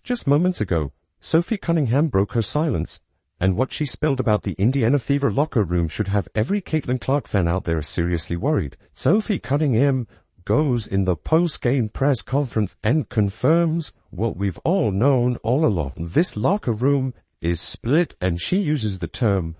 Just moments ago, Sophie Cunningham broke her silence, and what she spilled about the Indiana Fever locker room should have every Caitlin Clark fan out there seriously worried. Sophie Cunningham goes in the post-game press conference and confirms what we've all known all along. This locker room is split, and she uses the term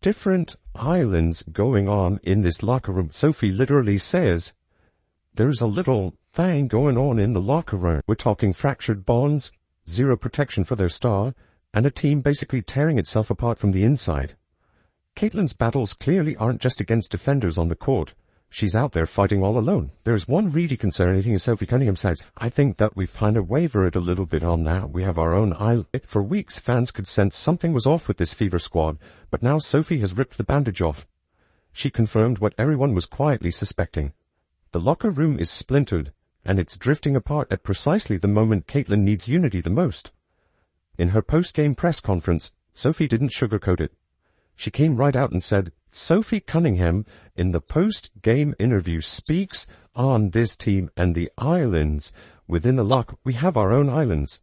different islands going on in this locker room. Sophie literally says, there's a little thing going on in the locker room. We're talking fractured bonds, zero protection for their star, and a team basically tearing itself apart from the inside. Caitlin's battles clearly aren't just against defenders on the court. She's out there fighting all alone. There's one really concerning thing, as Sophie Cunningham says. I think that we've kind of wavered a little bit on that. We have our own island. For weeks, fans could sense something was off with this Fever squad, but now Sophie has ripped the bandage off. She confirmed what everyone was quietly suspecting. The locker room is splintered, and it's drifting apart at precisely the moment Caitlin needs unity the most. In her post-game press conference, Sophie didn't sugarcoat it. She came right out and said, Sophie Cunningham, in the post-game interview, speaks on this team and the islands within the lock. We have our own islands.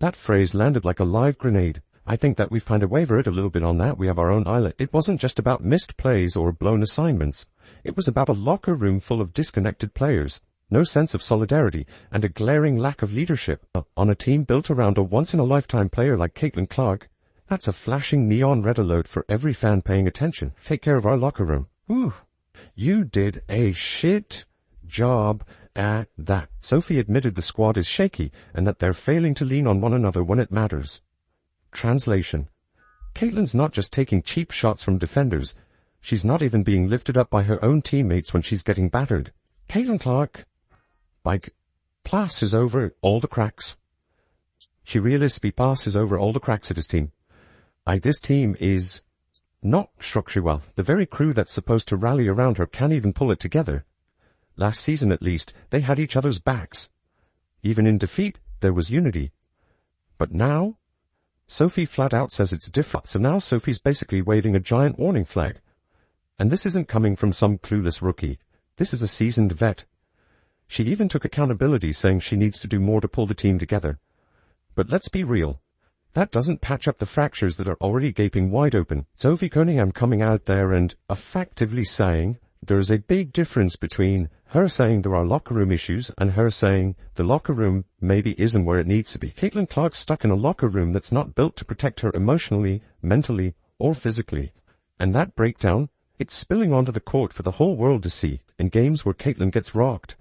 That phrase landed like a live grenade. I think that we've kind of wavered a little bit on that. We have our own island. It wasn't just about missed plays or blown assignments. It was about a locker room full of disconnected players, no sense of solidarity, and a glaring lack of leadership. On a team built around a once-in-a-lifetime player like Caitlin Clark, that's a flashing neon red alert for every fan paying attention. Take care of our locker room. Ooh, you did a shit job at that. Sophie admitted the squad is shaky and that they're failing to lean on one another when it matters. Translation. Caitlin's not just taking cheap shots from defenders. She's not even being lifted up by her own teammates when she's getting battered. Caitlin Clark, passes over all the cracks. She realistically passes over all the cracks of this team. This team is not structured well. The very crew that's supposed to rally around her can't even pull it together. Last season, at least, they had each other's backs. Even in defeat, there was unity. But now, Sophie flat out says it's different. So now Sophie's basically waving a giant warning flag. And this isn't coming from some clueless rookie. This is a seasoned vet. She even took accountability, saying she needs to do more to pull the team together. But let's be real. That doesn't patch up the fractures that are already gaping wide open. Sophie Cunningham coming out there and effectively saying there's a big difference between her saying there are locker room issues and her saying the locker room maybe isn't where it needs to be. Caitlin Clark's stuck in a locker room that's not built to protect her emotionally, mentally, or physically. And that breakdown, it's spilling onto the court for the whole world to see in games where Caitlin gets rocked.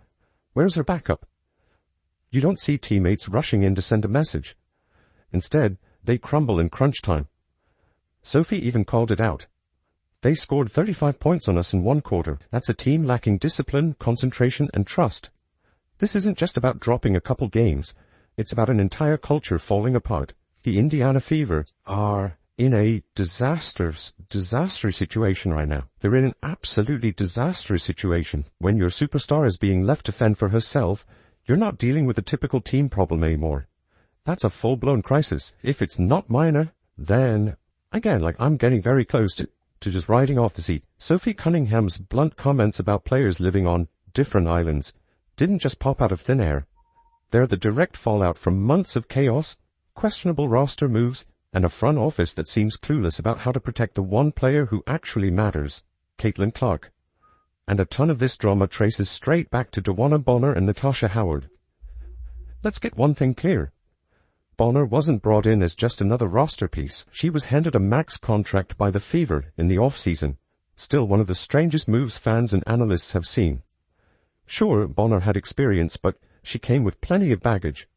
Where's her backup? You don't see teammates rushing in to send a message. Instead, they crumble in crunch time. Sophie even called it out. They scored 35 points on us in one quarter. That's a team lacking discipline, concentration, and trust. This isn't just about dropping a couple games. It's about an entire culture falling apart. The Indiana Fever are in a disastrous situation right now. They're in an absolutely disastrous situation. When your superstar is being left to fend for herself, you're not dealing with a typical team problem anymore. That's a full-blown crisis. If it's not minor, then, again, I'm getting very close to just riding off the seat. Sophie Cunningham's blunt comments about players living on different islands didn't just pop out of thin air. They're the direct fallout from months of chaos, questionable roster moves, and a front office that seems clueless about how to protect the one player who actually matters, Caitlin Clark. And a ton of this drama traces straight back to Dawana Bonner and Natasha Howard. Let's get one thing clear. Bonner wasn't brought in as just another roster piece. She was handed a max contract by the Fever in the off-season. Still one of the strangest moves fans and analysts have seen. Sure, Bonner had experience, but she came with plenty of baggage.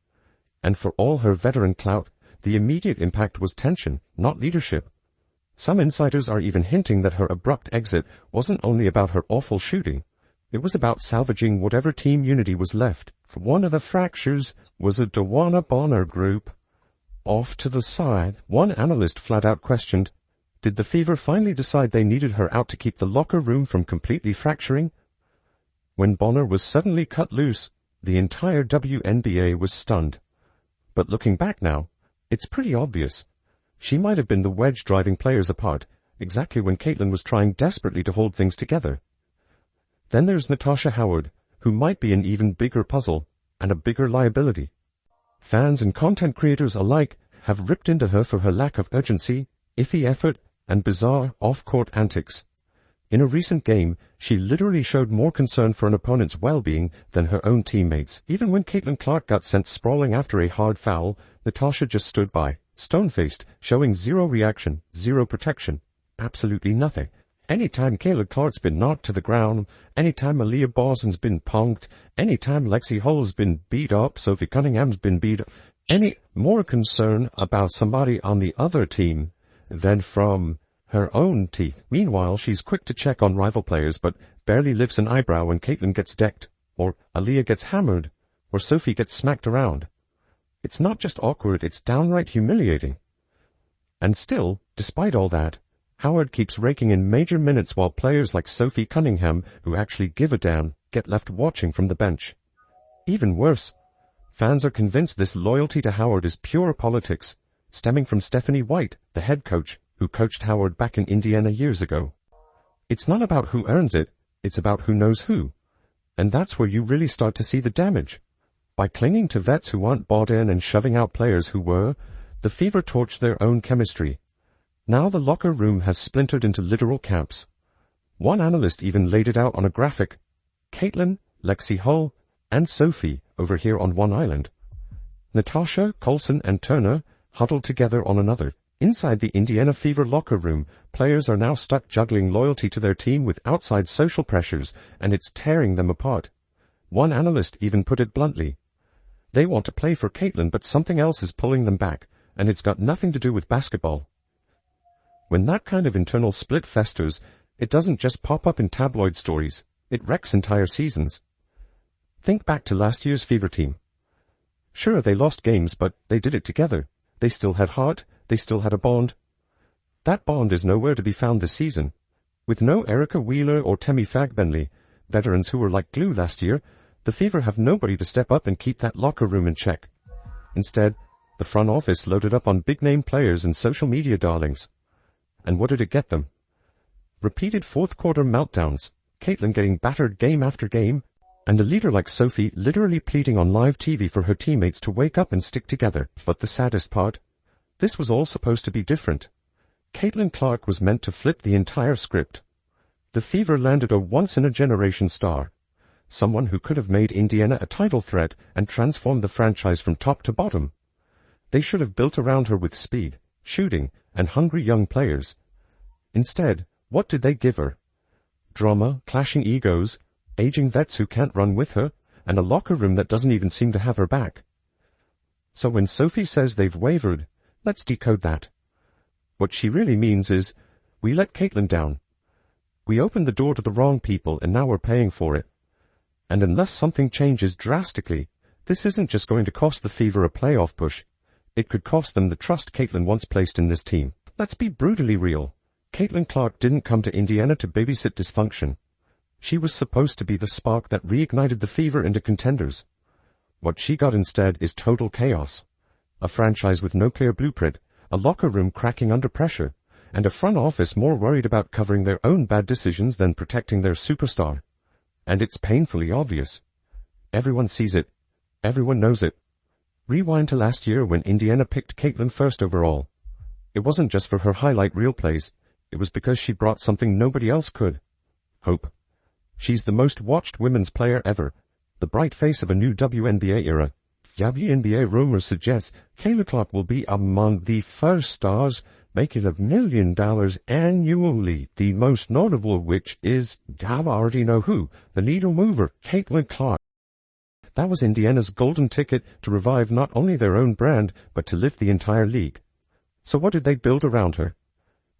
And for all her veteran clout, the immediate impact was tension, not leadership. Some insiders are even hinting that her abrupt exit wasn't only about her awful shooting. It was about salvaging whatever team unity was left. One of the fractures was a Dawana Bonner group. Off to the side, one analyst flat out questioned, did the Fever finally decide they needed her out to keep the locker room from completely fracturing? When Bonner was suddenly cut loose, the entire WNBA was stunned. But looking back now, it's pretty obvious. She might have been the wedge driving players apart, exactly when Caitlin was trying desperately to hold things together. Then there's Natasha Howard, who might be an even bigger puzzle and a bigger liability. Fans and content creators alike have ripped into her for her lack of urgency, iffy effort, and bizarre off-court antics. In a recent game, she literally showed more concern for an opponent's well-being than her own teammates. Even when Caitlin Clark got sent sprawling after a hard foul, Natasha just stood by, stone-faced, showing zero reaction, zero protection, absolutely nothing. Anytime Caitlin Clark's been knocked to the ground, anytime Aaliyah Boston's been punked, anytime Lexi Hull's been beat up, Sophie Cunningham's been beat up, any more concern about somebody on the other team than from her own team. Meanwhile, she's quick to check on rival players, but barely lifts an eyebrow when Caitlin gets decked, or Aaliyah gets hammered, or Sophie gets smacked around. It's not just awkward, it's downright humiliating. And still, despite all that, Howard keeps raking in major minutes while players like Sophie Cunningham, who actually give a damn, get left watching from the bench. Even worse, fans are convinced this loyalty to Howard is pure politics, stemming from Stephanie White, the head coach, who coached Howard back in Indiana years ago. It's not about who earns it, it's about who knows who. And that's where you really start to see the damage. By clinging to vets who aren't bought in and shoving out players who were, the Fever torched their own chemistry. Now the locker room has splintered into literal camps. One analyst even laid it out on a graphic. Caitlin, Lexi Hull, and Sophie over here on one island. Natasha, Coulson, and Turner huddled together on another. Inside the Indiana Fever locker room, players are now stuck juggling loyalty to their team with outside social pressures, and it's tearing them apart. One analyst even put it bluntly. They want to play for Caitlin, but something else is pulling them back, and it's got nothing to do with basketball. When that kind of internal split festers, it doesn't just pop up in tabloid stories, it wrecks entire seasons. Think back to last year's Fever team. Sure, they lost games, but they did it together. They still had heart, they still had a bond. That bond is nowhere to be found this season. With no Erica Wheeler or Temi Fagbenley, veterans who were like glue last year, the Fever have nobody to step up and keep that locker room in check. Instead, the front office loaded up on big-name players and social media darlings. And what did it get them? Repeated fourth-quarter meltdowns, Caitlin getting battered game after game, and a leader like Sophie literally pleading on live TV for her teammates to wake up and stick together. But the saddest part? This was all supposed to be different. Caitlin Clark was meant to flip the entire script. The Fever landed a once-in-a-generation star, someone who could have made Indiana a title threat and transformed the franchise from top to bottom. They should have built around her with speed, shooting, and hungry young players. Instead, what did they give her? Drama, clashing egos, aging vets who can't run with her, and a locker room that doesn't even seem to have her back. So when Sophie says they've wavered, let's decode that. What she really means is, we let Caitlin down. We opened the door to the wrong people and now we're paying for it. And unless something changes drastically, this isn't just going to cost the Fever a playoff push. It could cost them the trust Caitlin once placed in this team. Let's be brutally real. Caitlin Clark didn't come to Indiana to babysit dysfunction. She was supposed to be the spark that reignited the Fever into contenders. What she got instead is total chaos. A franchise with no clear blueprint, a locker room cracking under pressure, and a front office more worried about covering their own bad decisions than protecting their superstar. And it's painfully obvious. Everyone sees it. Everyone knows it. Rewind to last year when Indiana picked Caitlin first overall. It wasn't just for her highlight reel plays. It was because she brought something nobody else could. Hope. She's the most watched women's player ever, the bright face of a new WNBA era. WNBA rumors suggest Caitlin Clark will be among the first stars making $1 million annually, the most notable of which is, I already know who, the needle mover, Caitlin Clark. That was Indiana's golden ticket to revive not only their own brand, but to lift the entire league. So what did they build around her?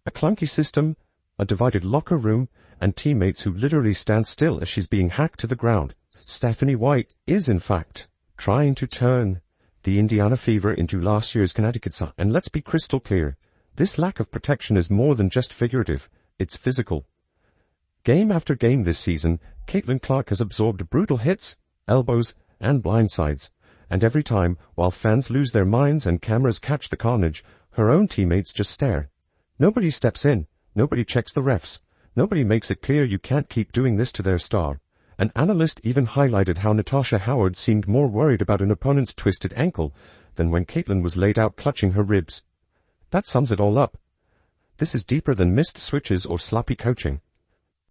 A clunky system, a divided locker room, and teammates who literally stand still as she's being hacked to the ground. Stephanie White is, in fact, trying to turn the Indiana Fever into last year's Connecticut Sun. And let's be crystal clear, this lack of protection is more than just figurative, it's physical. Game after game this season, Caitlin Clark has absorbed brutal hits, elbows, and blindsides, and every time, while fans lose their minds and cameras catch the carnage, her own teammates just stare. Nobody steps in, nobody checks the refs, nobody makes it clear you can't keep doing this to their star. An analyst even highlighted how Natasha Howard seemed more worried about an opponent's twisted ankle than when Caitlin was laid out clutching her ribs. That sums it all up. This is deeper than missed switches or sloppy coaching.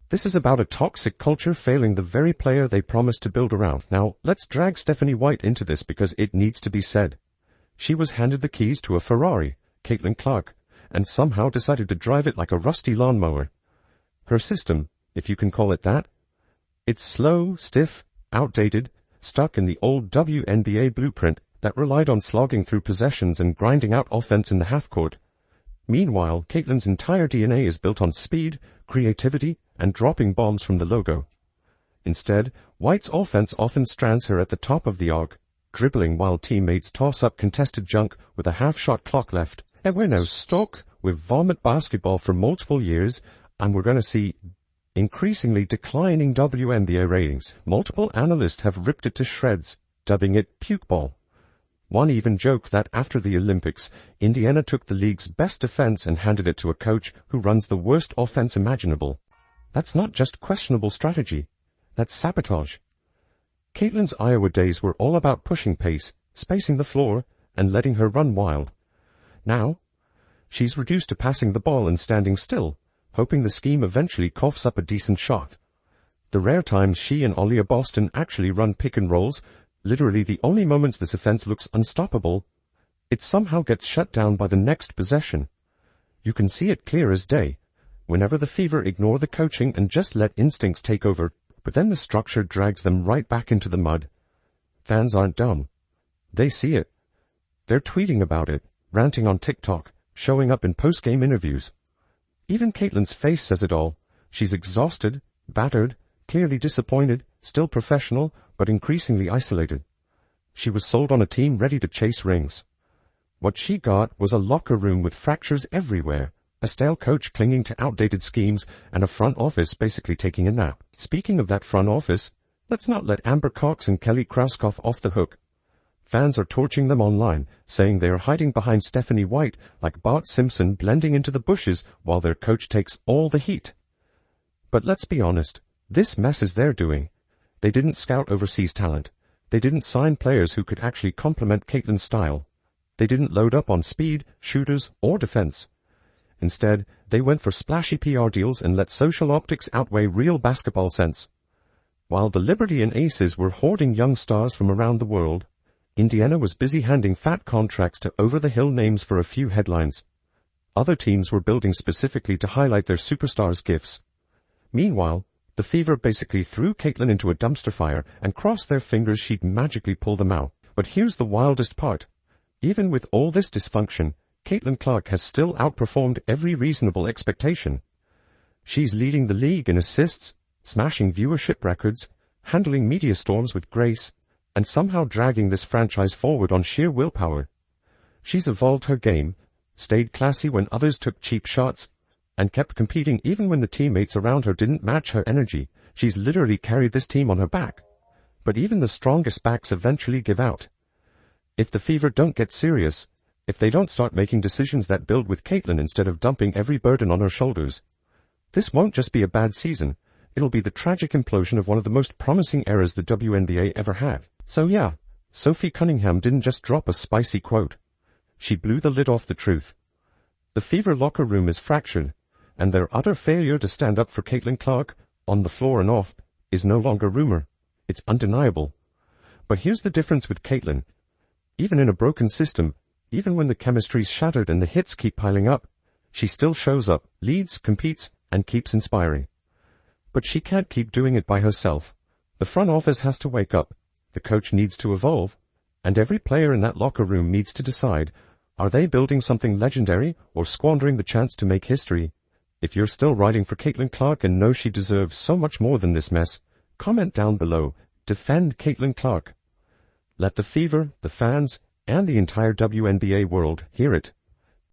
This is about a toxic culture failing the very player they promised to build around. Now, let's drag Stephanie White into this because it needs to be said. She was handed the keys to a Ferrari, Caitlin Clark, and somehow decided to drive it like a rusty lawnmower. Her system, if you can call it that, it's slow, stiff, outdated, stuck in the old WNBA blueprint that relied on slogging through possessions and grinding out offense in the half-court. Meanwhile, Caitlin's entire DNA is built on speed, creativity, and dropping bombs from the logo. Instead, White's offense often strands her at the top of the arc, dribbling while teammates toss up contested junk with a half-shot clock left. And we're now stuck with vomit basketball for multiple years, and we're going to see increasingly declining WNBA ratings. Multiple analysts have ripped it to shreds, dubbing it puke ball. One even joked that after the Olympics, Indiana took the league's best defense and handed it to a coach who runs the worst offense imaginable. That's not just questionable strategy. That's sabotage. Caitlin's Iowa days were all about pushing pace, spacing the floor, and letting her run wild. Now, she's reduced to passing the ball and standing still, hoping the scheme eventually coughs up a decent shot. The rare times she and Ollie Boston actually run pick and rolls, literally the only moments this offense looks unstoppable, it somehow gets shut down by the next possession. You can see it clear as day. Whenever the Fever ignore the coaching and just let instincts take over, but then the structure drags them right back into the mud. Fans aren't dumb. They see it. They're tweeting about it, ranting on TikTok, showing up in post-game interviews. Even Caitlin's face says it all. She's exhausted, battered, clearly disappointed, still professional, but increasingly isolated. She was sold on a team ready to chase rings. What she got was a locker room with fractures everywhere, a stale coach clinging to outdated schemes, and a front office basically taking a nap. Speaking of that front office, let's not let Amber Cox and Kelly Krauskopf off the hook. Fans are torching them online, saying they are hiding behind Stephanie White like Bart Simpson blending into the bushes while their coach takes all the heat. But let's be honest, this mess is their doing. They didn't scout overseas talent. They didn't sign players who could actually complement Caitlin's style. They didn't load up on speed, shooters, or defense. Instead, they went for splashy PR deals and let social optics outweigh real basketball sense. While the Liberty and Aces were hoarding young stars from around the world, Indiana was busy handing fat contracts to over-the-hill names for a few headlines. Other teams were building specifically to highlight their superstars' gifts. Meanwhile, the Fever basically threw Caitlin into a dumpster fire and crossed their fingers she'd magically pull them out. But here's the wildest part. Even with all this dysfunction, Caitlin Clark has still outperformed every reasonable expectation. She's leading the league in assists, smashing viewership records, handling media storms with grace, and somehow dragging this franchise forward on sheer willpower. She's evolved her game, stayed classy when others took cheap shots, and kept competing even when the teammates around her didn't match her energy. She's literally carried this team on her back. But even the strongest backs eventually give out. If the Fever don't get serious, if they don't start making decisions that build with Caitlin instead of dumping every burden on her shoulders, this won't just be a bad season. It'll be the tragic implosion of one of the most promising eras the WNBA ever had. So yeah, Sophie Cunningham didn't just drop a spicy quote. She blew the lid off the truth. The Fever locker room is fractured, and their utter failure to stand up for Caitlin Clark, on the floor and off, is no longer rumor. It's undeniable. But here's the difference with Caitlin. Even in a broken system, even when the chemistry's shattered and the hits keep piling up, she still shows up, leads, competes, and keeps inspiring. But she can't keep doing it by herself. The front office has to wake up, the coach needs to evolve, and every player in that locker room needs to decide, are they building something legendary or squandering the chance to make history? If you're still riding for Caitlin Clark and know she deserves so much more than this mess, comment down below, defend Caitlin Clark. Let the Fever, the fans, and the entire WNBA world hear it.